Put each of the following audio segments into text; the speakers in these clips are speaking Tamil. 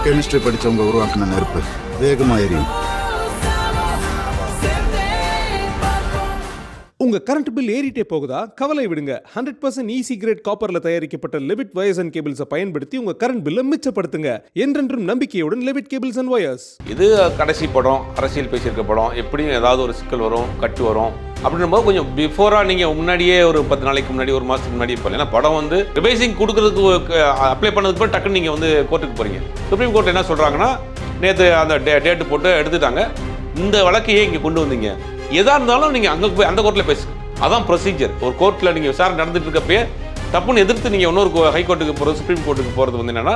கெமிஸ்ட்ரி படித்தவங்க உருவாக்கின நெருப்பு வேகமாக எரியும். உங்க கரண்ட் பில் ஏறிட்டே போகுதா? கவலை விடுங்க. 100% ஈஸி கிரேட் காப்பர்ல தயாரிக்கப்பட்ட லெவிட் வயர்ஸ் அண்ட் கேபிள்ஸை பயன்படுத்தி உங்க கரண்ட் பில்லை மிச்சப்படுத்துங்க. என்றென்றும் நம்பிக்கையுடன் லெவிட் கேபிள்ஸ் அண்ட் வயர்ஸ். இது கடைசி படம், அரசியல் பேசியிருக்க படம், எப்படியும் ஏதாவது ஒரு சிக்கல் வரும், கட்டு வரும் அப்படின்னும்போது கொஞ்சம் பிஃபோராக நீங்கள் முன்னாடியே ஒரு 10 நாளைக்கு முன்னாடி, ஒரு மாதத்துக்கு முன்னாடி போகலாம். ஏன்னா படம் வந்து ரிவைசிங் கொடுக்குறதுக்கு அப்ளை பண்ணதுக்கு போய் டக்குன்னு நீங்கள் வந்து கோர்ட்டுக்கு போகிறீங்க. சுப்ரீம் கோர்ட் என்ன சொல்கிறாங்கன்னா, நேற்று அந்த டேட்டு போட்டு எடுத்துட்டாங்க, இந்த வழக்கையே இங்கே கொண்டு வந்தீங்க, எதாக இருந்தாலும் நீங்கள் அங்கே போய் அந்த கோர்ட்டில் பேசுங்க. அதான் ப்ரொசீஜர். ஒரு கோர்ட்டில் நீங்கள் விசாரணை நடந்துட்டு இருக்கப்பயே தப்புன்னு எதிர்த்து நீங்கள் இன்னொரு ஹைகோர்ட்டுக்கு போகிறது, சுப்ரீம் கோர்ட்டுக்கு போகிறது வந்து என்னென்னா,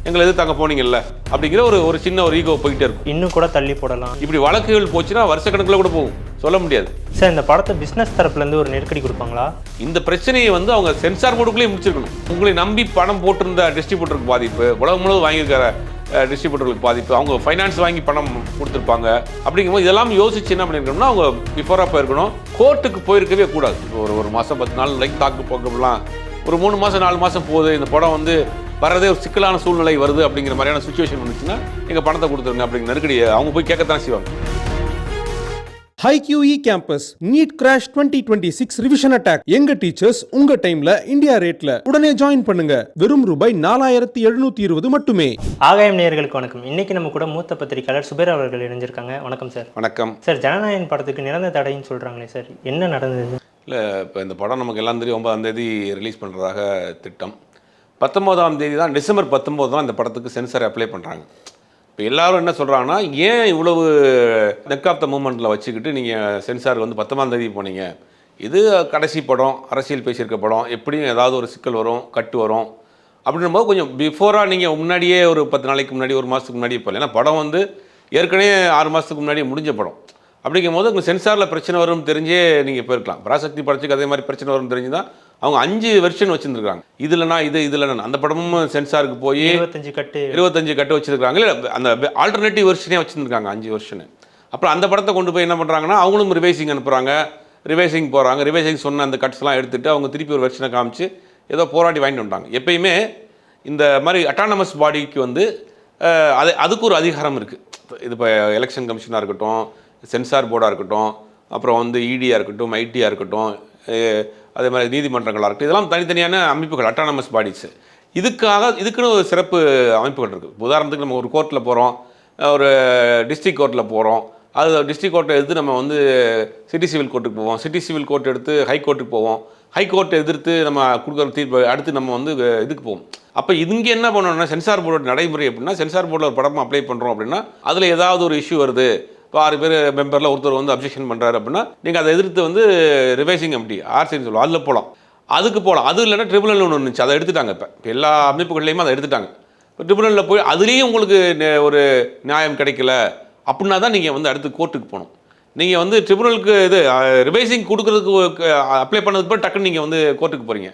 எங்களை எதிர்த்து அங்கே போனீங்கல்ல அப்படிங்கிற ஒரு சின்ன ஒரு ஈகோ போயிட்டே இருக்கும். இன்னும் கூட தள்ளி போடலாம். இப்படி வழக்குகள் போச்சுன்னா வருஷக்கணக்கில் கூட போகும், சொல்ல முடியாது. சார், இந்த படத்தை பிஸ்னஸ் தரப்புலேருந்து ஒரு நெருக்கடி கொடுப்பாங்களா? இந்த பிரச்சனையை வந்து அவங்க சென்சார் போர்டுக்குள்ளேயே முடிச்சிருக்கணும். உங்களை நம்பி பணம் போட்டிருந்த டிஸ்ட்ரிபியூட்டருக்கு பாதிப்பு, உலகம் முழுவதும் வாங்கியிருக்கிற டிஸ்ட்ரிபியூட்டர்களுக்கு பாதிப்பு, அவங்க ஃபைனான்ஸ் வாங்கி பணம் கொடுத்துருப்பாங்க. அப்படிங்கும்போது இதெல்லாம் யோசிச்சு என்ன பண்ணியிருக்கணும்னா, அவங்க பிஃபோராக போயிருக்கணும், கோர்ட்டுக்கு போயிருக்கவே கூடாது. ஒரு மாதம் 10 நாள் லைக் தாக்கு போக்கலாம், ஒரு 3 மாதம் 4 மாதம் போகுது, இந்த படம் வந்து வரதே ஒரு சிக்கலான சூழ்நிலை வருது அப்படிங்கிற மாதிரியான சுச்சுவேஷன் வந்துச்சுன்னா எங்கள் பணத்தை கொடுத்துருங்க அப்படிங்கிற நெருக்கடியை அவங்க போய் கேட்கத்தான் செய்வாங்க. HiQE campus NEET crash 2026 revision attack. எங்க டீச்சர்ஸ் உங்க டைம்ல இந்தியா ரேட்ல. உடனே ஜாயின் பண்ணுங்க. வெறும் ரூபாய் 4720 மட்டுமே. ஆகாயம் நேயர்களுக்கு வணக்கம். இன்னைக்கு நம்ம கூட மூத்த பத்திரிகையாளர் சுபேர் அவர்கள் இணைஞ்சிருக்காங்க. வணக்கம் சார். வணக்கம் சார். ஜனநாயகன் படத்துக்கு நிரந்தர தடைன்னு சொல்றாங்களே சார், என்ன நடந்தது? இல்லை, இப்போ இந்த படம் நமக்கு எல்லாம் தெரியும், 9ஆம் தேதி ரிலீஸ் பண்ணுறதாக திட்டம். 19ஆம் தேதி தான், டிசம்பர் 19 தான் இந்த படத்துக்கு சென்சார் அப்ளை பண்ணுறாங்க. இப்போ எல்லாரும் என்ன சொல்கிறாங்கன்னா, ஏன் இவ்வளவு நெக் ஆஃப் த மூமெண்ட்டில் வச்சுக்கிட்டு நீங்கள் சென்சார் வந்து 19ஆம் தேதி போனீங்க? இது கடைசி படம், அரசியல் பேசியிருக்க படம், எப்படியும் ஏதாவது ஒரு சிக்கல் வரும், கட்டு வரும் அப்படின்னும்போது கொஞ்சம் பிஃபோராக நீங்கள் முன்னாடியே ஒரு 10 நாளைக்கு முன்னாடி, ஒரு மாதத்துக்கு முன்னாடியே போகலாம். ஏன்னா படம் வந்து ஏற்கனவே 6 மாதத்துக்கு முன்னாடி முடிஞ்ச படம். அப்படிங்கும்போது உங்கள் சென்சாரில் பிரச்சனை வரும்னு தெரிஞ்சே நீங்கள் போயிருக்கலாம். பராசக்தி படத்துக்கு அதே மாதிரி பிரச்சனை வரும்னு தெரிஞ்சு தான் அவங்க 5 வெர்ஷன் வச்சுருந்துருக்காங்க. இதுலனா இதுலனா அந்த படமும் சென்சாருக்கு போய் 25 கட்டு வச்சுருக்காங்க. இல்லை, அந்த ஆல்டர்னேட்டிவ் வெர்ஷனே வச்சுருந்துருக்காங்க 5 வெர்ஷனு. அப்புறம் அந்த படத்தை கொண்டு போய் என்ன பண்ணுறாங்கன்னா, அவங்களும் ரிவைசிங் அனுப்புகிறாங்க, ரிவைசிங் போகிறாங்க. ரிவைசிங் சொன்ன அந்த கட்ஸ்லாம் எடுத்துகிட்டு அவங்க திருப்பி ஒரு வெர்ஷனை காமிச்சு ஏதோ போராடி வாங்கிட்டு வந்துட்டாங்க. எப்பயுமே இந்த மாதிரி அட்டானமஸ் பாடிக்கு வந்து அதுக்கு ஒரு அதிகாரம் இருக்குது. இது இப்போ எலெக்ஷன் கமிஷனாக இருக்கட்டும், சென்சார் போர்டாக இருக்கட்டும், அப்புறம் வந்து இடியாக இருக்கட்டும், ஐடியாக இருக்கட்டும், அதே மாதிரி நீதிமன்றங்களாக இருக்கட்டும், இதெல்லாம் தனித்தனியான அமைப்புகள், அட்டானமஸ் பாடிஸ். இதுக்குன்னு ஒரு சிறப்பு அமைப்புகள் இருக்குது. உதாரணத்துக்கு நம்ம ஒரு கோர்ட்டில் போகிறோம், ஒரு டிஸ்ட்ரிக்ட் கோர்ட்டில் போகிறோம், அது டிஸ்ட்ரிக்ட் கோர்ட்டை எடுத்து நம்ம வந்து சிட்டி சிவில் கோர்ட்டுக்கு போவோம், சிட்டி சிவில் கோர்ட் எடுத்து ஹை கோர்ட்டுக்கு போவோம், ஹை கோர்ட்டை எதிர்த்து நம்ம கொடுக்குற தீர்ப்பு அடுத்து நம்ம வந்து இதுக்கு போவோம். அப்போ இங்கே என்ன பண்ணணும்னா, சென்சார் போர்டோட நடைமுறை எப்படின்னா, சென்சார் போர்டில் ஒரு படம் அப்ளை பண்ணுறோம் அப்படின்னா அதில் ஏதாவது ஒரு இஷ்யூ வருது, இப்போ 6 பேர் மெம்பரில் ஒருத்தர் வந்து அப்ஜெக்ஷன் பண்ணுறாரு அப்படின்னா நீங்கள் அதை எதிர்த்து வந்து ரிவைசிங் கமிட்டி ஆர்சின்னு சொல்லுவோம், அதில் போகலாம், அதுக்கு போகலாம். அது இல்லைன்னா ட்ரிபுனல் ஒன்று இருந்துச்சு, அதை எடுத்துட்டாங்க. இப்போ எல்லா அமைப்புகள்லையுமே அதை எடுத்துட்டாங்க. இப்போ ட்ரிபுனலில் போய் அதுலேயும் உங்களுக்கு ஒரு நியாயம் கிடைக்கல அப்படின்னா தான் நீங்கள் வந்து அடுத்து கோர்ட்டுக்கு போகணும். நீங்கள் வந்து ட்ரிபுனலுக்கு இது ரிவைசிங் கொடுக்குறதுக்கு அப்ளை பண்ணதுக்கு போய் டக்குன்னு நீங்கள் வந்து கோர்ட்டுக்கு போகிறீங்க.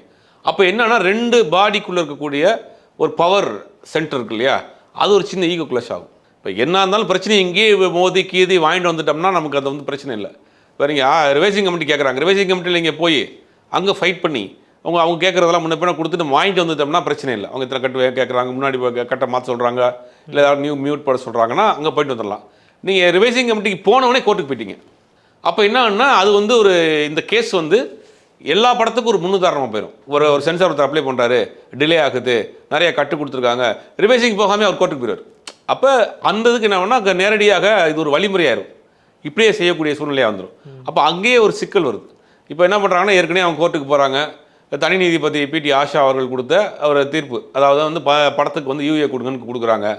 அப்போ என்னன்னா, 2 பாடிக்குள்ளே இருக்கக்கூடிய ஒரு பவர் சென்டர் இருக்கு இல்லையா, அது ஒரு சின்ன ஈகோ கிளாஷ் ஆகும். இப்போ என்ன இருந்தாலும் பிரச்சனை இங்கேயே மோதி கீதி வாங்கிட்டு வந்துட்டோம்னா நமக்கு அது வந்து பிரச்சனை இல்லை. இப்போ நீங்கள் ரிவைசிங் கமிட்டி கேட்குறாங்க, ரிவைசிங் கமிட்டியில் இங்கே போய் அங்கே ஃபைட் பண்ணி அவங்க கேட்குறதெல்லாம் முன்ன பின்ன கொடுத்துட்டு வாங்கிட்டு வந்துட்டோம்னா பிரச்சனை இல்லை. அவங்க இத்தனை கட்டு கேட்குறாங்க, முன்னாடி கட்டை மாற்ற சொல்கிறாங்க, இல்லை ஏதாவது மியூட் போட சொல்கிறாங்கன்னா அங்கே போயிட்டு வந்துடலாம். நீங்கள் ரிவைசிங் கமிட்டிக்கு போனவொடனே கோர்ட்டுக்கு போயிட்டீங்க. அப்போ என்னன்னா, அது வந்து ஒரு இந்த கேஸ் வந்து எல்லா படத்துக்கும் ஒரு முன்னுதாரணமாக போயிடும். ஒரு சென்சார் ஒருத்தர் அப்ளை பண்ணுறாரு, டிலே ஆகுது, நிறைய கட்டு கொடுத்துருக்காங்க, ரிவைசிங் போகாமல் அவர் கோர்ட்டுக்கு போயிடுவார். அப்போ அந்த இதுக்கு என்ன பண்ணால் நேரடியாக இது ஒரு வழிமுறையாயிரும், இப்படியே செய்யக்கூடிய சூழ்நிலையாக வந்துடும். அப்போ அங்கேயே ஒரு சிக்கல் வருது. இப்போ என்ன பண்ணுறாங்கன்னா, ஏற்கனவே அவங்க கோர்ட்டுக்கு போகிறாங்க, தனி நீதிபதி பிடி ஆஷா அவர்கள் கொடுத்த ஒரு தீர்ப்பு, அதாவது வந்து படத்துக்கு வந்து யூஏ கொடுங்கன்னு கொடுக்குறாங்க.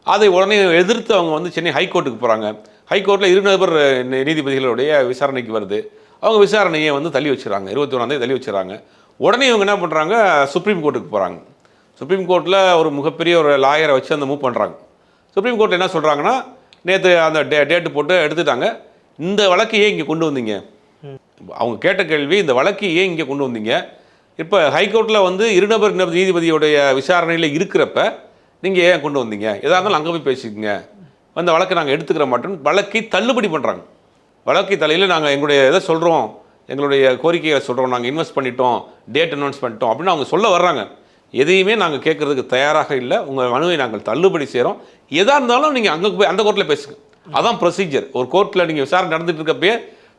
அதை உடனே எதிர்த்து அவங்க வந்து சென்னை ஹைகோர்ட்டுக்கு போகிறாங்க. ஹைகோர்ட்டில் 2 நபர் நீதிபதிகளுடைய விசாரணைக்கு வருது. அவங்க விசாரணையை வந்து தள்ளி வச்சுறாங்க, 21ஆம் தேதி தள்ளி வச்சுறாங்க. உடனே இவங்க என்ன பண்ணுறாங்க, சுப்ரீம் கோர்ட்டுக்கு போகிறாங்க. சுப்ரீம் கோர்ட்டில் ஒரு மிகப்பெரிய ஒரு லாயரை வச்சு அந்த மூவ் பண்ணுறாங்க. சுப்ரீம் கோர்ட் என்ன சொல்கிறாங்கன்னா, நேற்று அந்த டேட்டு போட்டு எடுத்துட்டாங்க, இந்த வழக்கு ஏன் இங்கே கொண்டு வந்தீங்க? அவங்க கேட்ட கேள்வி, இந்த வழக்கு ஏன் இங்கே கொண்டு வந்தீங்க? இப்போ ஹைகோர்ட்டில் வந்து 2 நபர் நீதிபதியோடைய விசாரணையில் இருக்கிறப்ப நீங்கள் ஏன் கொண்டு வந்தீங்க? எதாக இருந்தாலும் அங்கே போய் பேசிக்கோங்க, அந்த வழக்கை நாங்கள் எடுத்துக்கிற மாட்டோம், வழக்கை தள்ளுபடி பண்ணுறாங்க. வழக்கை தலையில் நாங்கள் எங்களுடைய எதை சொல்கிறோம், எங்களுடைய கோரிக்கையை சொல்கிறோம், நாங்கள் இன்வெஸ்ட் பண்ணிட்டோம், டேட் அனௌன்ஸ் பண்ணிட்டோம் அப்படின்னு அவங்க சொல்ல வர்றாங்க. எதையுமே நாங்கள் கேட்குறதுக்கு தயாராக இல்லை, உங்கள் மனுவை நாங்கள் தள்ளுபடி செய்கிறோம், எதாக இருந்தாலும் நீங்கள் அங்கே போய் அந்த கோர்ட்டில் பேசுங்க. அதான் ப்ரொசீஜர். ஒரு கோர்ட்டில் நீங்கள் விசாரணை நடந்துட்டு இருக்கப்பயே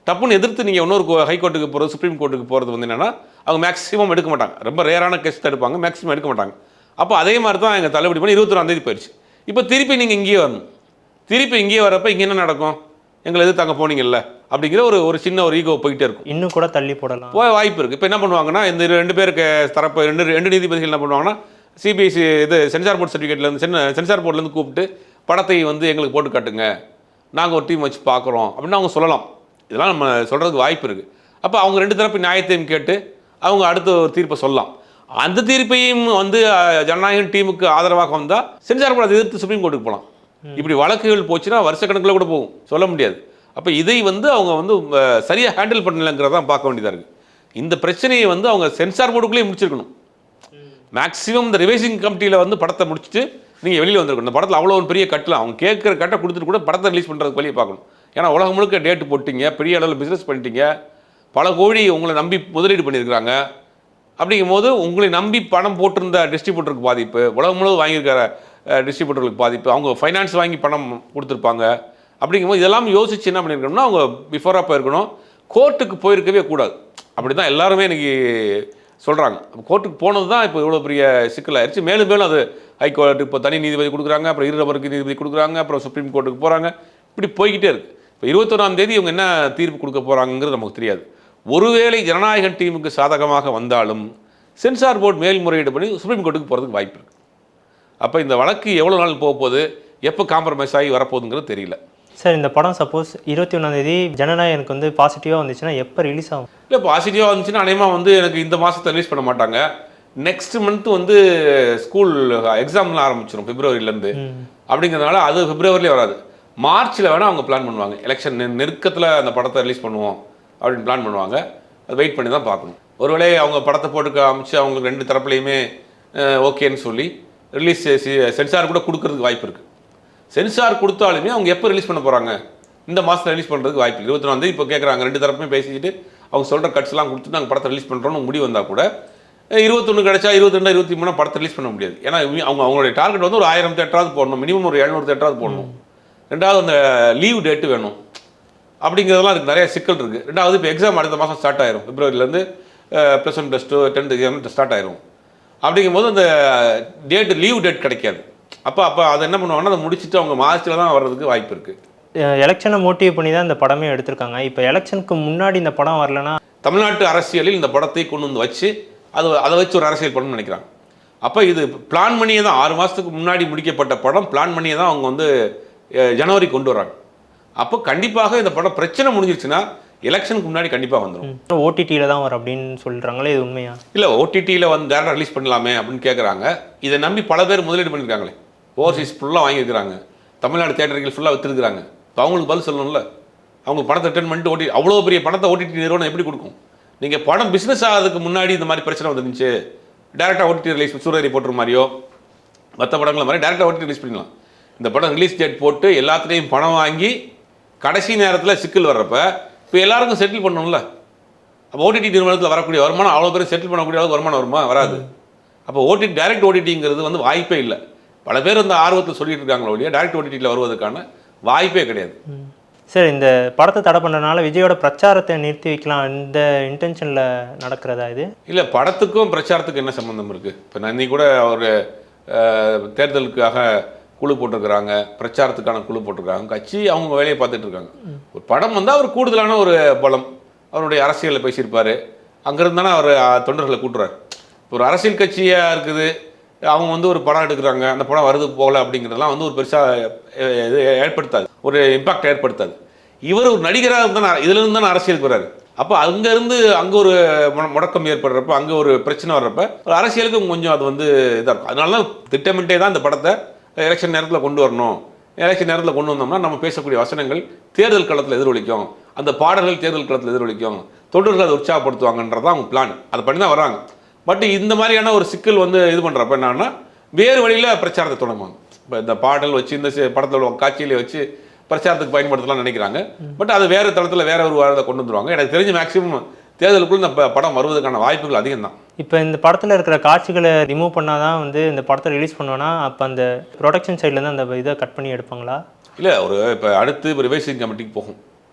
டப்புன்னு எதிர்த்து நீங்கள் இன்னொரு ஹைகோர்ட்டுக்கு போகிறது, சுப்ரீம் கோர்ட்டுக்கு போகிறது வந்து என்னென்னா அவங்க மேக்ஸிமம் எடுக்க மாட்டாங்க. ரொம்ப ரேரான கேஸ் தான் எடுப்பாங்க, மேக்ஸிமம் எடுக்க மாட்டாங்க. அப்போ அதே மாதிரி தான் எங்கள் தள்ளுபடி பண்ணி 21ஆம் தேதி போயிடுச்சு. இப்போ திருப்பி நீங்கள் இங்கேயே வரணும். திருப்பி இங்கேயே வரப்போ இங்கே என்ன நடக்கும்? எங்களை எதிர்த்து அங்கே போனீங்கல்ல அப்படிங்கிற ஒரு சின்ன ஒரு ஈகோ போயிட்டே இருக்கும். இன்னும் கூட தள்ளி போடலாம் போய் வாய்ப்பு இருக்குது. இப்போ என்ன பண்ணுவாங்கன்னா, இந்த 2 பேருக்கு தரப்பு ரெண்டு நீதிபதிகள் என்ன பண்ணுவாங்கன்னா, சிபிஎஸ்சி இது சென்சார் போர்ட் சர்டிஃபிகேட்லேருந்து சென்சார் போர்ட்லேருந்து கூப்பிட்டு படத்தை வந்து எங்களுக்கு போட்டு காட்டுங்க, நாங்கள் ஒரு டீம் வச்சு பார்க்குறோம் அப்படின்னு அவங்க சொல்லலாம். இதெல்லாம் நம்ம சொல்கிறதுக்கு வாய்ப்பு இருக்குது. அப்போ அவங்க 2 தரப்பு நியாயத்தையும் கேட்டு அவங்க அடுத்த ஒரு தீர்ப்பை சொல்லலாம். அந்த தீர்ப்பையும் வந்து ஜனநாயக டீமுக்கு ஆதரவாக வந்தால் சென்சார் போர்ட் அதை எதிர்த்து சுப்ரீம் கோர்ட்டுக்கு போகலாம். இப்படி வழக்குகள் போச்சுன்னா வருஷக்கணக்கில் கூட போகும், சொல்ல முடியாது. அப்போ இதை வந்து அவங்க வந்து சரியாக ஹேண்டில் பண்ணலைங்கிறதான் பார்க்க வேண்டியதாக இருக்குது. இந்த பிரச்சனையை வந்து அவங்க சென்சார் போர்டுக்குள்ளேயே முடிச்சிருக்கணும். மேக்ஸிமம் இந்த ரிவைசிங் கமிட்டியில் வந்து படத்தை முடிச்சுட்டு நீங்கள் வெளியில் வந்திருக்கணும். இந்த படத்தில் அவ்வளோ ஒரு பெரிய கட்டலாம், அவங்க கேட்குற கட்டை கொடுத்துட்டு கூட படத்தை ரிலீஸ் பண்ணுறதுக்கு வழியை பார்க்கணும். ஏன்னா உலகம் முழுக்க டேட்டு போட்டிங்க, பெரிய அளவில் பிஸ்னஸ் பண்ணிட்டீங்க, பல கோடி உங்களை நம்பி முதலீடு பண்ணியிருக்கிறாங்க. அப்படிங்கும் போது உங்களை நம்பி பணம் போட்டிருந்த டிஸ்ட்ரிபியூட்டருக்கு பாதிப்பு, உலகம் முழுவதும் வாங்கியிருக்கிற டிஸ்ட்ரிபியூட்டருக்கு பாதிப்பு, அவங்க ஃபைனான்ஸ் வாங்கி பணம் கொடுத்துருப்பாங்க. அப்படிங்கும்போது இதெல்லாம் யோசிச்சு என்ன பண்ணியிருக்கணும்னா அவங்க பிஃபோராக போயிருக்கணும், கோர்ட்டுக்கு போயிருக்கவே கூடாது. அப்படி தான் எல்லாருமே இன்றைக்கி சொல்கிறாங்க. கோர்ட்டுக்கு போனது தான் இப்போ இவ்வளோ பெரிய சிக்கலாகிடுச்சு. மேலும் மேலும் அது ஹைகோர்ட் இப்போ தனி நீதிபதி கொடுக்குறாங்க, அப்புறம் இருநபருக்கு நீதிபதி கொடுக்குறாங்க, அப்புறம் சுப்ரீம் கோர்ட்டுக்கு போகிறாங்க, இப்படி போய்கிட்டே இருக்குது. இப்போ 21ஆம் தேதி இவங்க என்ன தீர்ப்பு கொடுக்க போகிறாங்கிறது நமக்கு தெரியாது. ஒருவேளை ஜனநாயக டீமுக்கு சாதகமாக வந்தாலும் சென்சார் போர்டு மேல்முறையீடு பண்ணி சுப்ரீம் கோர்ட்டுக்கு போகிறதுக்கு வாய்ப்பு இருக்குது. அப்போ இந்த வழக்கு எவ்வளோ நாள் போக போகுது, எப்போ காம்ப்ரமைஸ் ஆகி வரப்போகுதுங்கிறது தெரியல. சார், இந்த படம் சப்போஸ் 21ஆம் தேதி ஜனநாயகனுக்கு வந்து பாசிட்டிவாக வந்துச்சுன்னா எப்போ ரிலீஸ் ஆகும்? இல்லை, பாசிட்டிவாக வந்துச்சுன்னா அநேகமாக வந்து எனக்கு இந்த மாதத்தை ரிலீஸ் பண்ண மாட்டாங்க. நெக்ஸ்ட் மந்த் வந்து ஸ்கூல் எக்ஸாம்லாம் ஆரம்பிச்சிடும் பிப்ரவரியிலேருந்து. அப்படிங்கிறதுனால அது பிப்ரவரிலே வராது, மார்ச்சில் வேணால் அவங்க பிளான் பண்ணுவாங்க. எலெக்ஷன் நெருக்கத்தில் அந்த படத்தை ரிலீஸ் பண்ணுவோம் அப்படின்னு பிளான் பண்ணுவாங்க. அது வெயிட் பண்ணி தான் பார்க்கணும். ஒருவேளை அவங்க படத்தை போட்டு காமிச்சு அவங்களுக்கு 2 தரப்புலையுமே ஓகேன்னு சொல்லி ரிலீஸ் சென்சார் கூட கொடுக்கறதுக்கு வாய்ப்பு இருக்குது. சென்சார் கொடுத்தாலுமே அவங்க எப்போ ரிலீஸ் பண்ண போகிறாங்க? இந்த மாதத்தில் ரிலீஸ் பண்ணுறதுக்கு வாய்ப்பு இல்லை. 21ஆம் தேதி இப்போ கேட்குறாங்க, 2 தரப்புமே பேசிக்கிட்டு அவங்க சொல்கிற கட்ஸ்லாம் கொடுத்துட்டு நாங்கள் படத்தை ரிலீஸ் பண்ணுறோன்னு முடிவு வந்தால் கூட 21 கிடச்சா 22, 23 படத்தை ரிலீஸ் பண்ண முடியாது. ஏன்னா அவங்களுடைய டார்கெட் வந்து ஒரு 1000 தேட்டராவது போடணும், மினிமம் ஒரு 700 தேட்டராவது போடணும். 2வது அந்த லீவ் டேட்டு வேணும். அப்படிங்கிறதெல்லாம் இருக்குது, நிறைய சிக்கல் இருக்குது. 2வது இப்போ எக்ஸாம் அடுத்த மாதம் ஸ்டார்ட் ஆயிரும், பிப்ரவரியிலேருந்து +1 +2 10th எக்ஸாம் ஸ்டார்ட் ஆயிரும். அப்படிங்கும்போது அந்த டேட்டு லீவ் டேட் கிடைக்காது. அப்போ அதை என்ன பண்ணுவாங்கன்னா அதை முடிச்சுட்டு அவங்க மார்ச்சில் தான் வர்றதுக்கு வாய்ப்பு இருக்குது. எலெக்ஷனை மோட்டிவ் பண்ணி தான் இந்த படமே எடுத்திருக்காங்க. இப்போ எலெக்ஷனுக்கு முன்னாடி இந்த படம் வரலன்னா தமிழ்நாட்டு அரசியலில் இந்த படத்தை கொண்டு வந்து வச்சு அதை வச்சு ஒரு அரசியல் பண்ணணும்னு நினைக்கிறாங்க. அப்போ இது பிளான் பண்ணியே தான் 6 மாதத்துக்கு முன்னாடி முடிக்கப்பட்ட படம், பிளான் பண்ணியே தான் அவங்க வந்து ஜனவரி கொண்டு வராங்க. அப்போ கண்டிப்பாக இந்த படம் பிரச்சனை முடிஞ்சிருச்சுன்னா எலெக்ஷனுக்கு முன்னாடி கண்டிப்பாக வந்துடும். ஓடிடியில் தான் வரும் அப்படின்னு சொல்கிறாங்களே, இது உண்மையா? இல்லை, ஓடிடியில் வந்து டேரக்டாக ரிலீஸ் பண்ணலாமே அப்படின்னு கேட்குறாங்க. இதை நம்பி பல பேர் முதலீடு பண்ணியிருக்காங்களே, ஓவர்சீஸ் ஃபுல்லாக வாங்கியிருக்கிறாங்க, தமிழ்நாடு தேட்டர்கள் ஃபுல்லாக விற்றுருக்குறாங்க. இப்போ அவங்களுக்கு பதில் சொல்லணும்ல. அவங்களுக்கு பணத்தை ரிட்டர்ன் பண்ணிட்டு அவ்வளோ பெரிய பணத்தை ஓடிடி நிறுவனம் எப்படி கொடுக்கும்? நீங்கள் படம் பிஸ்னஸ் ஆகிறதுக்கு முன்னாடி இந்த மாதிரி பிரச்சனை வந்துருந்துச்சு, டேரெக்டாக ஓடிடி ரிலீஸ் சூரியரி போட்டுற மாதிரியோ மற்ற படங்களை மாதிரி டேரெக்டாக ஓடிடி ரிலீஸ் பண்ணிடலாம். இந்த படம் ரிலீஸ் டேட் போட்டு எல்லாத்துலேயும் பணம் வாங்கி கடைசி நேரத்தில் சிக்கல் வர்றப்ப இப்போ எல்லாருக்கும் செட்டில் பண்ணணும்ல. அப்போ ஓடிடி நிறுவனத்தில் வரக்கூடிய வருமானம் அவ்வளோ பேர் செட்டில் பண்ணக்கூடிய அளவுக்கு வருமானம் வருமா? வராது. அப்போ ஓடிடி டைரக்ட் ஓடிடிங்கிறது வந்து வாய்ப்பே இல்லை. பல பேர் இந்த ஆர்வத்தில் சொல்லிட்டு இருக்காங்களோ இல்லையா, டைரக்ட் ஓடிடியில் வருவதற்கான வாய்ப்பே கிடையாது. சார், இந்த படத்தை தடை பண்ணுறதுனால விஜயோட பிரச்சாரத்தை நிறுத்தி வைக்கலாம், இந்த இன்டென்ஷனில் நடக்கிறதா இது? இல்லை, படத்துக்கும் பிரச்சாரத்துக்கும் என்ன சம்மந்தம் இருக்குது? இப்போ நான் இன்னைக்கு கூட ஒரு தேர்தலுக்காக குழு போட்டிருக்கிறாங்க, பிரச்சாரத்துக்கான குழு போட்டிருக்காங்க, கட்சி அவங்க வேலையை பார்த்துட்டு இருக்காங்க. ஒரு படம் வந்து அவர் கூடுதலான ஒரு பலம், அவருடைய அரசியலில் பேசியிருப்பார், அங்கேருந்து தானே அவர் தொண்டர்களை கூட்டுறாரு. ஒரு அரசியல் கட்சியாக இருக்குது, அவங்க வந்து ஒரு படம் எடுக்கிறாங்க, அந்த படம் வருது போகல அப்படிங்கிறதெல்லாம் வந்து ஒரு பெருசாக இது ஏற்படுத்தாது, ஒரு இம்பாக்ட் ஏற்படுத்தாது. இவர் ஒரு நடிகராக இருந்தால் இதுலேருந்து தானே அரசியலுக்கு வர்றாரு. அப்போ அங்கேருந்து அங்கே ஒரு முடக்கம் ஏற்படுறப்ப, அங்கே ஒரு பிரச்சனை வர்றப்ப ஒரு அரசியலுக்கு கொஞ்சம் அது வந்து இதாக இருக்கும். அதனால தான் திட்டமிட்டே தான் இந்த படத்தை எலெக்ஷன் நேரத்தில் கொண்டு வரணும். எலெக்ஷன் நேரத்தில் கொண்டு வந்தோம்னா நம்ம பேசக்கூடிய வசனங்கள் தேர்தல் களத்தில் எதிரொலிக்கும், அந்த பாடல்கள் தேர்தல் களத்தில் எதிரொலிக்கும், தொண்டர்கள் அதை உற்சாகப்படுத்துவாங்கன்றதான் அவங்க பிளான். அதை பண்ணி தான் வராங்க. பட் இந்த மாதிரியான ஒரு சிக்கல் வந்து இது பண்ணுறப்ப என்னன்னா வேறு வழியில் பிரச்சாரத்தை தொடங்குவாங்க. இப்போ இந்த பாடல் வச்சு இந்த படத்தோட காட்சியிலே வச்சு பிரச்சாரத்துக்கு பயன்படுத்தலாம்னு நினைக்கிறாங்க. பட் அது வேறு தளத்தில் வேற ஒரு வாரத்தை கொண்டு வந்துருவாங்க. எனக்கு தெரிஞ்ச மேக்ஸிமம் தேர்தலுக்குள்ள இந்த படம் வருவதற்கான வாய்ப்புகள் அதிகம் தான். இப்போ இந்த படத்தில் இருக்கிற காட்சிகளை ரிமூவ் பண்ணால் தான் வந்து இந்த படத்தை ரிலீஸ் பண்ணுவேன்னா அப்போ அந்த ப்ரொடக்ஷன் சைட்லேருந்து அந்த இதை கட் பண்ணி எடுப்பாங்களா? இல்லை, இப்போ அடுத்து ரிவைசிங் கமிட்டிக்கு போகும்.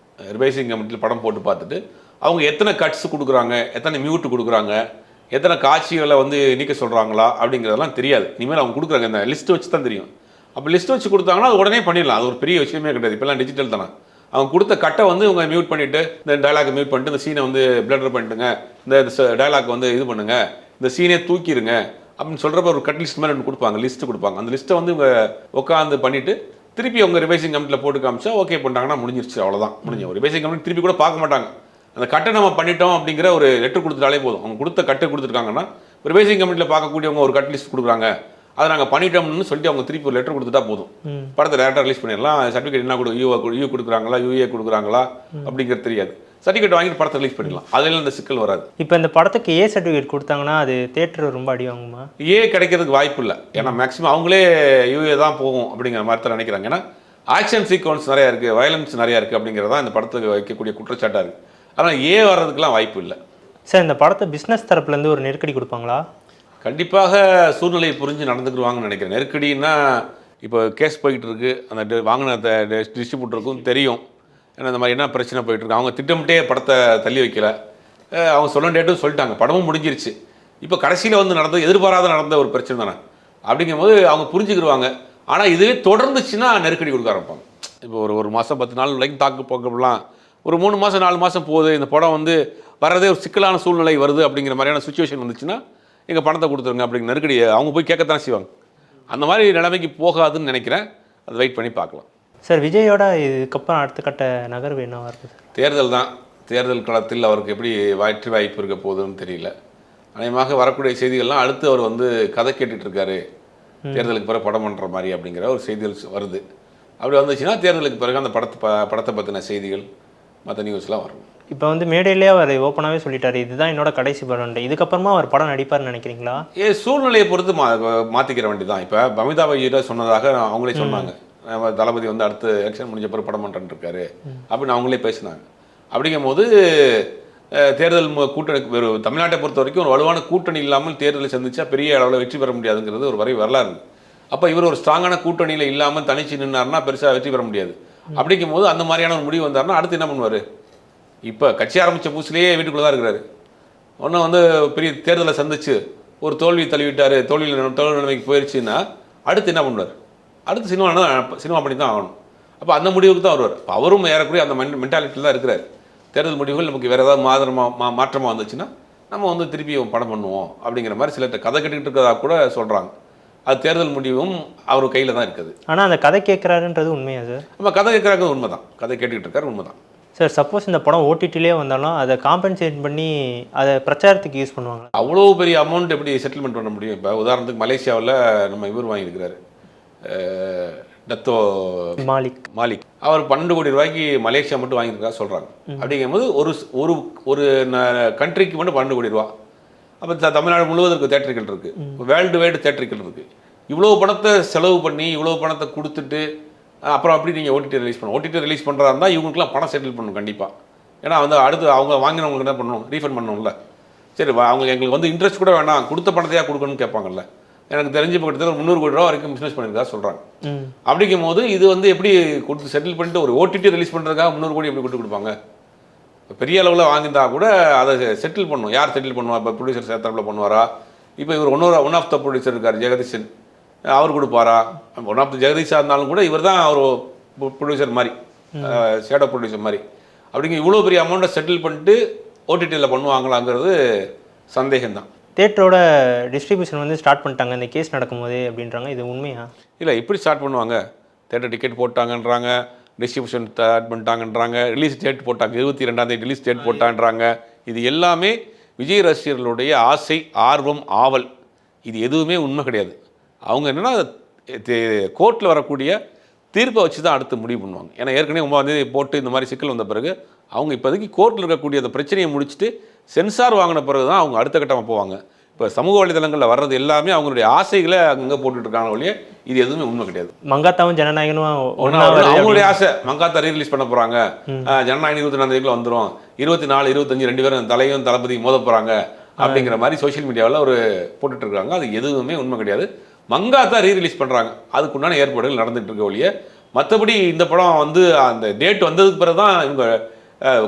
ரிவைசிங் கமிட்டியில் படம் போட்டு பார்த்துட்டு அவங்க எத்தனை கட்ஸ் கொடுக்குறாங்க, எத்தனை மியூட் கொடுக்குறாங்க, எத்தனை காட்சிகளை வந்து நீக்க சொல்கிறாங்களா அப்படிங்கிறதெல்லாம் தெரியாது. இனிமேல் அவங்க கொடுக்குறாங்க, இந்த லிஸ்ட் வச்சு தான் தெரியும். அப்போ லிஸ்ட் வச்சு கொடுத்தாங்கன்னா அது உடனே பண்ணிடலாம். அது ஒரு பெரிய விஷயமே கிடையாது. இப்போல்லாம் டிஜிட்டல் தானே. அவங்க கொடுத்த கட்டை வந்து இவங்க மியூட் பண்ணிவிட்டு இந்த டைலாக் மியூட் பண்ணிட்டு இந்த சீனை வந்து பிளட்டர் பண்ணிட்டுங்க, இந்த டைலாக் வந்து இது பண்ணுங்க, இந்த சீனே தூக்கிடுங்க அப்படின்னு சொல்கிறப்ப ஒரு கட் லிஸ்ட் மாதிரி ஒன்று கொடுப்பாங்க, லிஸ்ட்டு கொடுப்பாங்க. அந்த லிஸ்ட்டை வந்து இவங்க உட்காந்து பண்ணிவிட்டு திருப்பி அவங்க ரிவைசிங் கமிட்டியில் போட்டு காமிச்சா ஓகே பண்ணிட்டாங்கன்னா முடிஞ்சிருச்சு, அவ்வளோதான் முடிஞ்ச. ஒரு ரிவைசிங் கமிட்டி திருப்பி கூட பார்க்க மாட்டாங்க. அந்த கட்டை நம்ம பண்ணிட்டோம் அப்படிங்கிற ஒரு லெட்டர் கொடுத்துட்டாலே போதும். அவங்க கொடுத்த கட்டை கொடுத்துருக்காங்கன்னா ரிவைசிங் கமிட்டியில் பார்க்கக்கூடியவங்க ஒரு கட் லிஸ்ட் கொடுக்குறாங்க, அதை நாங்கள் பண்ணிட்டோம்னு சொல்லிட்டு அவங்க திருப்பி ஒரு லெட்டர் கொடுத்துட்டா போதும். படத்தை டேரக்டாக ரிலீஸ் பண்ணிடலாம். சர்டிஃபிகேட் என்ன யூ கொடுக்குறாங்களா, யூஏ கொடுக்குறாங்களா அப்படிங்கிறது தெரியாது. சர்டிஃபிகேட் வாங்கிட்டு படத்தை ரிலீஸ் பண்ணிடலாம். அதில் இந்த சிக்கல் வராது. இப்போ இந்த படத்துக்கு ஏ சர்டிஃபிகேட் கொடுத்தாங்கன்னா அது தேட்டர் ரொம்ப அடி வாங்குமா? ஏ கிடைக்கிறதுக்கு வாய்ப்பு இல்லை. ஏன்னா மேக்ஸிமம் அவங்களே யூஏ தான் போகும் அப்படிங்கிற மாதிரி தான் நினைக்கிறாங்க. ஏன்னா ஆக்ஷன் சீக்வன்ஸ் நிறையா இருக்குது, வயலன்ஸ் நிறையா இருக்குது அப்படிங்கிறதான் இந்த படத்துக்கு வைக்கக்கூடிய குற்றச்சாட்டாக இருக்குது. ஆனால் ஏ வர்றதுக்கெலாம் வாய்ப்பு இல்லை. சார், இந்த படத்தை பிஸ்னஸ் தரப்புலேருந்து ஒரு நெருக்கடி கொடுப்பாங்களா? கண்டிப்பாக சூழ்நிலையை புரிஞ்சு நடந்துக்குருவாங்கன்னு நினைக்கிறேன். நெருக்கடின்னா இப்போ கேஸ் போய்கிட்டு இருக்குது, அந்த வாங்கின டிஸ்ட்ரிபியூட்டருக்கும் தெரியும் ஏன்னா இந்த மாதிரி என்ன பிரச்சனை போயிட்டுருக்கு. அவங்க திட்டமிட்டே படத்தை தள்ளி வைக்கல, அவங்க சொல்ல டேட்டும் சொல்லிட்டாங்க, படமும் முடிஞ்சிருச்சு. இப்போ கடைசியில் வந்து எதிர்பாராத நடந்த ஒரு பிரச்சனை தானே. அப்படிங்கும்போது அவங்க புரிஞ்சுக்கிடுவாங்க. ஆனால் இதுவே தொடர்ந்துச்சுன்னா நெருக்கடி கொடுக்க ஆரம்பிப்பாங்க. இப்போ ஒரு மாதம் 10 நாள் வரைக்கும் தாக்கு போக்கலாம், ஒரு 3 மாதம் 4 மாதம் போகுது, இந்த படம் வந்து வரதே ஒரு சிக்கலான சூழ்நிலை வருது அப்படிங்கிற மாதிரியான சுச்சுவேஷன் வந்துச்சுன்னா எங்கள் பணத்தை கொடுத்துருங்க அப்படிங்கிற நெருக்கடி அவங்க போய் கேட்கத்தான் செய்வாங்க. அந்த மாதிரி நிலைமைக்கு போகாதுன்னு நினைக்கிறேன். அதை வெயிட் பண்ணி பார்க்கலாம். சார், விஜயோட இதுக்கப்புறம் அடுத்த கட்ட நகர்வு என்னவாக இருக்குது? தேர்தல் தான். தேர்தல் களத்தில் அவருக்கு எப்படி வெற்றி வாய்ப்பு இருக்க போகுதுன்னு தெரியல. அநேகமாக வரக்கூடிய செய்திகள்லாம் அடுத்து அவர் வந்து கதை கேட்டுட்டு இருக்காரு, தேர்தலுக்கு பிறகு படம் பண்ணுற மாதிரி அப்படிங்கிற ஒரு செய்திகள் வருது. அப்படி வந்துச்சுன்னா தேர்தலுக்கு பிறகு அந்த படத்தை பற்றின செய்திகள் மற்ற நியூஸ்லாம் வரும். இப்போ வந்து மேடையிலே அவர் ஓப்பனாகவே சொல்லிட்டாரு, இதுதான் என்னோட கடைசி படம், இதுக்கப்புறமா அவர் படம் நடிப்பார்னு நினைக்கிறீங்களா? சூழ்நிலையை பொறுத்து மாற்றிக்கிற வேண்டி தான். இப்போ பமிதா பையிட்ட சொன்னதாக அவங்களே சொன்னாங்க, தளபதி வந்து அடுத்து எலெக்ஷன் முடிஞ்ச பிறகு படம் பண்ணுறேன்னு இருக்காரு அப்படின்னு அவங்களே பேசினாங்க. அப்படிங்கும்போது தேர்தல் கூட்டணி தமிழ்நாட்டை பொறுத்த வரைக்கும் ஒரு வலுவான கூட்டணி இல்லாமல் தேர்தலை சந்திச்சா பெரிய அளவில் வெற்றி பெற முடியாதுங்கிறது ஒரு வரலாறு. அப்போ இவர் ஒரு ஸ்ட்ராங்கான கூட்டணியில் இல்லாமல் தனிச்சு நின்னார்னா பெருசாக வெற்றி பெற முடியாது. அப்படிங்கும்போது அந்த மாதிரியான ஒரு முடிவு வந்தார்னா அடுத்து என்ன பண்ணுவார்? இப்போ கட்சி ஆரம்பித்த புதுசுலேயே வீட்டுக்குள்ளே தான் இருக்கிறாரு. ஒன்றும் வந்து பெரிய தேர்தலை சந்திச்சு ஒரு தோல்வி தள்ளிவிட்டார், தோல்வி நிலைமைக்கு போயிடுச்சுன்னா அடுத்து என்ன பண்ணுவார்? அடுத்து சினிமா பண்ணி தான் ஆகணும். அப்போ அந்த முடிவுக்கு தான் வருவார். அவரும் ஏறக்குறைய அந்த மென்டாலிட்டியில் தான் இருக்கிறார். தேர்தல் முடிவுகள் நமக்கு வேறு ஏதாவது மாற்றமாக வந்துச்சுன்னா நம்ம வந்து திருப்பி படம் பண்ணுவோம் அப்படிங்கிற மாதிரி சிலர்கிட்ட கதை கேட்டுக்கிட்டு இருக்கிறதா கூட சொல்கிறாங்க. அது தேர்தல் முடிவும் அவர் கையில் தான் இருக்குது. ஆனால் அந்த கதை கேட்குறாருன்றது உண்மையா சார்? நம்ம கதை கேட்குறாங்க, உண்மை தான். கதை கேட்டுக்கிட்டு இருக்காரு, உண்மை தான். சார், சப்போஸ் இந்த படம் ஓடிடிலே வந்தாலும் அதை காம்பன்சேட் பண்ணி அதை பிரச்சாரத்துக்கு யூஸ் பண்ணுவாங்க. அவ்வளோ பெரிய அமௌண்ட் எப்படி செட்டில்மெண்ட் பண்ண முடியும்? இப்போ உதாரணத்துக்கு மலேசியாவில் நம்ம இவர் வாங்கியிருக்கிறாரு, டத்தோ மாலிக். அவர் 12 கோடி ரூபாய்க்கு மலேசியா மட்டும் வாங்கியிருக்கா சொல்கிறாங்க. அப்படிங்கும்போது ஒரு ஒரு கண்ட்ரிக்கு மட்டும் 12 கோடி ரூபா. அப்போ தமிழ்நாடு முழுவதற்கு தேட்டர்கள் இருக்குது, வேர்ல்டு வைடு தேட்டர்கள் இருக்குது. இவ்வளோ பணத்தை செலவு பண்ணி இவ்வளோ பணத்தை கொடுத்துட்டு அப்புறம் அப்படி நீங்கள் ஓடிடி ரிலீஸ் பண்ணுறதா இருந்தால் இவங்களுக்குலாம் பணம் செட்டில் பண்ணணும் கண்டிப்பாக. ஏன்னா வந்து அடுத்து அவங்க வாங்கினவங்களுக்கு என்ன பண்ணணும்? ரீஃபண்ட் பண்ணணும்ல. சரி, அவங்க எங்களுக்கு வந்து இன்ட்ரெஸ்ட் கூட வேணாம், கொடுத்த பணத்தையாக கொடுக்கணும்னு கேட்பாங்கல்ல. எனக்கு தெரிஞ்சு இப்போ கிட்டத்தட்ட 300 கோடி ரூபா வரைக்கும் பிஸ்னஸ் பண்ணியிருக்கா சொல்கிறாங்க. அப்படிங்கும் போது இது வந்து எப்படி கொடுத்து செட்டில் பண்ணிட்டு ஒரு ஓடிடி ரிலீஸ் பண்ணுறதுக்காக 300 கோடி எப்படி கொடுப்பாங்க? பெரிய அளவில் வாங்கியிருந்தா கூட அதை செட்டில் பண்ணணும். யார் செட்டில் பண்ணுவா? இப்போ ப்ரொடியூசர் சேர்த்தரப்பில் பண்ணுவாரா? இப்போ இவர் ஒன் ஆஃப் த ப்ரொடியூசர் இருக்கார் ஜெகதீஷன், அவர் கொடுப்பாரா? ஒன் ஆஃப் த ஜெகதீஷாக இருந்தாலும் கூட இவர் தான் ஒரு ப்ரொடியூசர் மாதிரி, ஷேடோ ப்ரொடியூசர் மாதிரி. அப்படிங்க இவ்வளோ பெரிய அமௌண்ட்டை செட்டில் பண்ணிட்டு ஓடிடியில் பண்ணுவாங்களாங்கிறது சந்தேகம்தான். தேட்டரோட டிஸ்ட்ரிபியூஷன் வந்து ஸ்டார்ட் பண்ணிட்டாங்க இந்த கேஸ் நடக்கும்போதே அப்படின்றாங்க, இது உண்மையா? இல்லை, இப்படி ஸ்டார்ட் பண்ணுவாங்க. தேட்டர் டிக்கெட் போட்டாங்கன்றாங்க, டிஸ்ட்ரிபியூஷன் ஸ்டார்ட் பண்ணிட்டாங்கன்றாங்க, ரிலீஸ் டேட் போட்டாங்க, 22ஆம் தேதி ரிலீஸ் டேட் போட்டான்றாங்க. இது எல்லாமே விஜய் ரசிகர்களுடைய ஆசை, ஆர்வம், ஆவல். இது எதுவுமே உண்மை கிடையாது. அவங்க என்னென்னா கோர்ட்டில் வரக்கூடிய தீர்ப்பை வச்சு தான் அடுத்து முடிவு பண்ணுவாங்க. ஏன்னா ஏற்கனவே 9ஆம் தேதி போட்டு இந்த மாதிரி சிக்கல் வந்த பிறகு அவங்க இப்போதைக்கு கோர்ட்டில் இருக்கக்கூடிய அந்த பிரச்சனையை முடிச்சுட்டு சென்சார் வாங்கின பிறகு தான் அவங்க அடுத்த கட்டமாக போவாங்க. இப்போ சமூக வலைதளங்களில் வர்றது எல்லாமே அவங்களுடைய ஆசைகளை அங்கே போட்டுட்டு இருக்காங்க ஒழிய இது எதுவுமே உண்மை கிடையாது. மங்காத்தாவும் ஜனநாயகனும் அவங்களுடைய ஆசை. மங்காத்தா ரீரிலீஸ் பண்ண போகிறாங்க, ஜனநாயகம் 24ஆம் தேதிக்குள்ள வந்துடும், 24, 25 2 பேரும் தலையும் தளபதி மோத போகிறாங்க அப்படிங்கிற மாதிரி சோஷியல் மீடியாவில் ஒரு போட்டுட்டு இருக்காங்க. அது எதுவுமே உண்மை கிடையாது. மங்காத்தா ரீரிலீஸ் பண்ணுறாங்க, அதுக்குண்டான ஏற்பாடுகள் நடந்துட்டு இருக்க ஒழிய மற்றபடி இந்த படம் வந்து அந்த டேட் வந்ததுக்கு பிறகு தான் இவங்க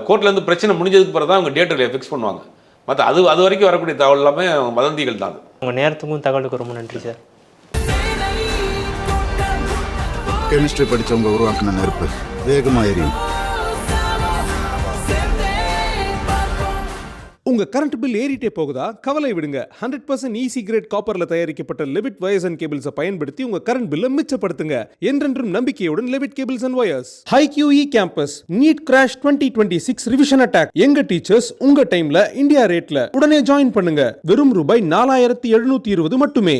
கோர்ட்லேருந்து பிரச்சனை முடிஞ்சதுக்கு பிறகு தான் அவங்க டேட்டை ஃபிக்ஸ் பண்ணுவாங்க. மற்ற அது வரைக்கும் வரக்கூடிய தகவல் எல்லாமே வதந்திகள் தான். உங்கள் நேரத்துக்கும் தகவலுக்கு ரொம்ப நன்றி சார். கெமிஸ்ட்ரி படித்தவங்க உருவாக்கின நெருப்பு வேகமாக எரியும். உங்க கரண்ட் பில் ஏறிட்டே போகுதா? கவலை விடுங்க. 100% ஈஸி கிரேட் காப்பர்ல தயாரிக்கப்பட்ட லெவிட் வயர்ஸ் அண்ட் கேபிள்ஸை பயன்படுத்தி உங்க கரண்ட் பில்லை மிச்சப்படுத்துங்க. என்றென்றும் நம்பிக்கையுடன் Levit cables and wires. HiQE campus NEET crash 2026 revision attack. எங்க டீச்சர்ஸ் உங்க டைம்ல இந்தியா ரேட்ல. உடனே ஜாயின் பண்ணுங்க. வெறும் ரூபாய் 4720 மட்டுமே.